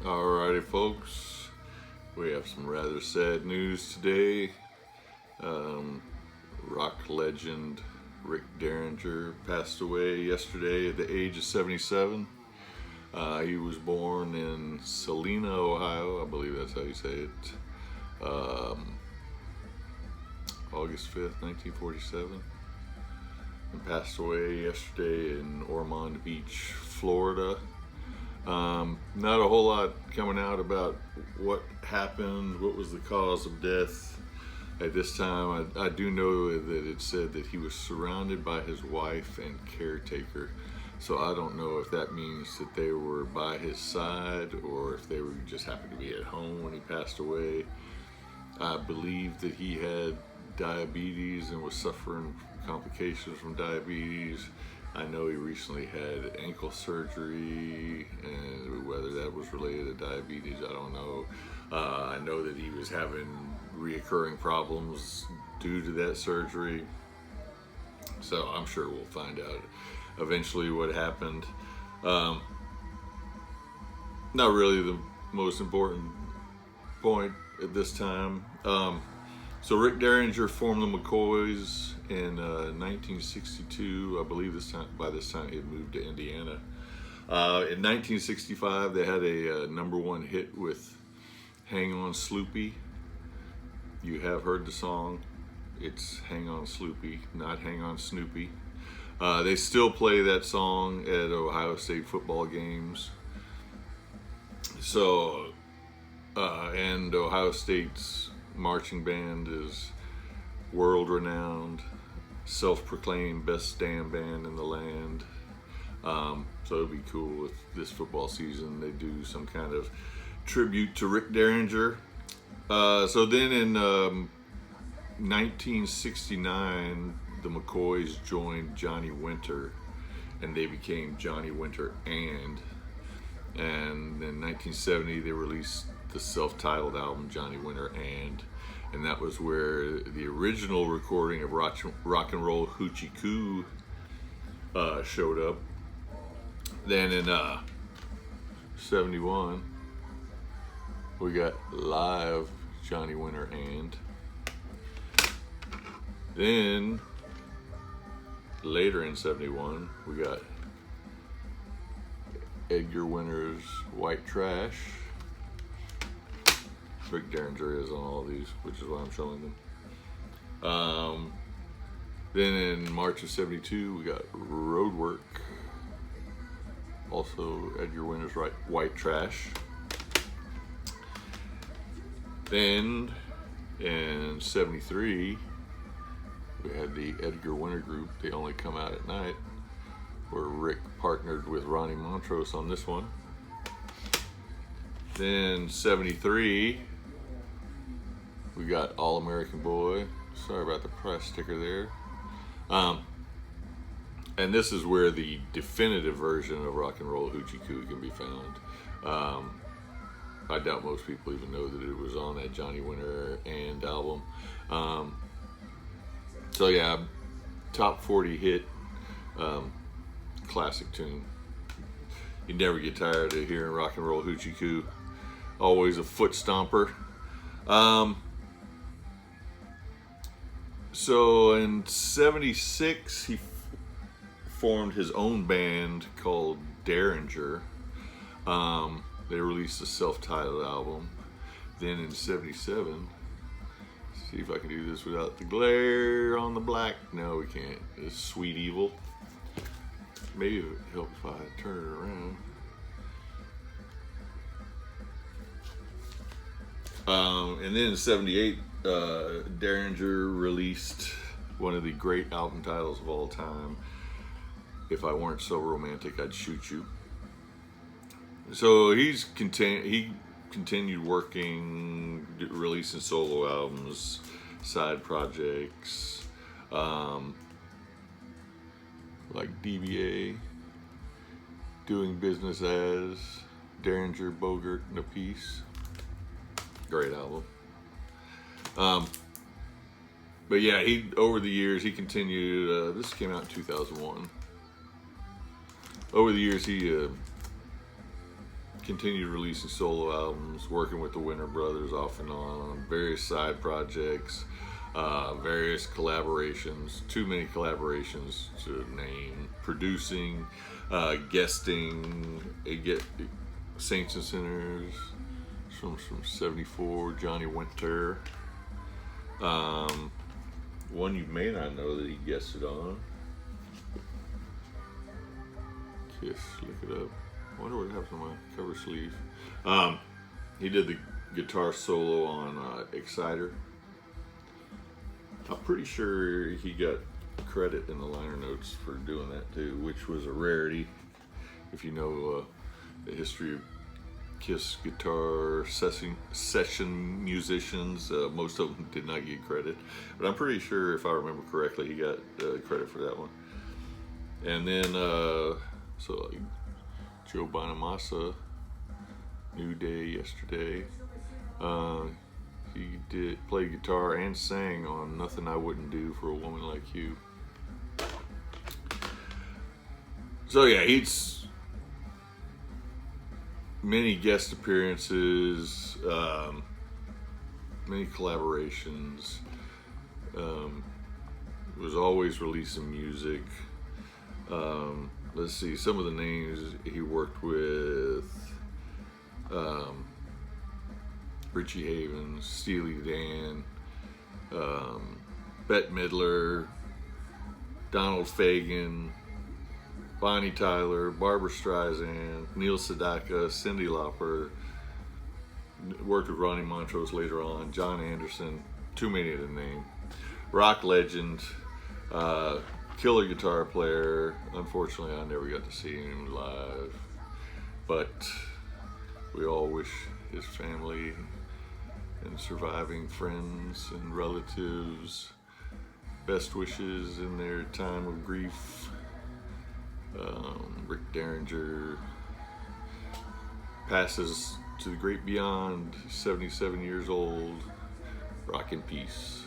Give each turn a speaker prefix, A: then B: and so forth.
A: Alrighty, folks, we have some rather sad news today. Um, Rock legend Rick Derringer passed away yesterday at the age of 77. He was born in Salina, Ohio. I believe that's how you say it. August 5th, 1947. And passed away yesterday in Ormond Beach, Florida. Not a whole lot coming out about what happened, what was the cause of death at this time. I do know that it said that he was surrounded by his wife and caretaker. So I don't know if that means that they were by his side or if they were just happened to be at home when he passed away. I believe that he had diabetes and was suffering complications from diabetes. I know he recently had ankle surgery, and whether that was related to diabetes, I don't know. I know that he was having reoccurring problems due to that surgery. So I'm sure we'll find out eventually what happened. Not really the most important point at this time. So Rick Derringer formed the McCoys in 1962. I believe by this time he had moved to Indiana. In 1965, they had a number one hit with "Hang On Sloopy." You have heard the song. It's "Hang On Sloopy," not "Hang On Snoopy." They still play that song at Ohio State football games. So, and Ohio State's marching band is world-renowned, self-proclaimed best damn band in the land. So it'd be cool if this football season they do some kind of tribute to Rick Derringer. So then in 1969, the McCoys joined Johnny Winter, and they became Johnny Winter and in 1970 they released the self-titled album Johnny Winter and that was where the original recording of Rock and Roll Hoochie Coo showed up. Then in 71 we got live Johnny Winter and then later in 71 we got Edgar Winter's White Trash. Rick Derringer is on all these, which is why I'm showing them. Then in March of 72 we got Roadwork, also Edgar Winter's White Trash. Then in 73 we had the Edgar Winter Group, They Only Come Out at Night, where Rick partnered with Ronnie Montrose on this one. Then 73 we got All American Boy. Sorry about the press sticker there. And this is where the definitive version of Rock and Roll Hoochie Coo can be found. I doubt most people even know that it was on that Johnny Winter and album. So yeah, top 40 hit, classic tune. You never get tired of hearing Rock and Roll Hoochie Coo. Always a foot stomper. So in 76, he formed his own band called Derringer. They released a self-titled album. Then in 77, see if I can do this without the glare on the black. No, we can't. It's Sweet Evil. Maybe it would help if I turn it around. And then in 78, Derringer released one of the great album titles of all time, If I Weren't So Romantic, I'd Shoot You. So he continued working, releasing solo albums, side projects, like DBA, Doing Business As, Derringer, Bogert, and a Piece. Great album. But yeah, over the years he continued. This came out in 2001. Over the years he continued releasing solo albums, working with the Winter Brothers off and on various side projects, various collaborations, too many collaborations to name, producing, guesting, Saints and Sinners from 74, Johnny Winter. One you may not know that he guested on, Kiss, look it up. I wonder what happens on my cover sleeve. He did the guitar solo on Exciter. I'm pretty sure he got credit in the liner notes for doing that too, which was a rarity. If you know the history of Kiss guitar session musicians, most of them did not get credit. But I'm pretty sure, if I remember correctly, he got credit for that one. And then, so like Joe Bonamassa, New Day, Yesterday. He did play guitar and sang on Nothing I Wouldn't Do for a Woman Like You. So yeah, he's many guest appearances, many collaborations. Was always releasing music. Let's see, some of the names he worked with: Richie Havens, Steely Dan, Bette Midler, Donald Fagen, Bonnie Tyler, Barbra Streisand, Neil Sedaka, Cyndi Lauper. Worked with Ronnie Montrose later on, John Anderson, too many to name. Rock legend, killer guitar player. Unfortunately, I never got to see him live, but we all wish his family and surviving friends and relatives best wishes in their time of grief. Rick Derringer passes to the great beyond, 77 years old. Rock in peace.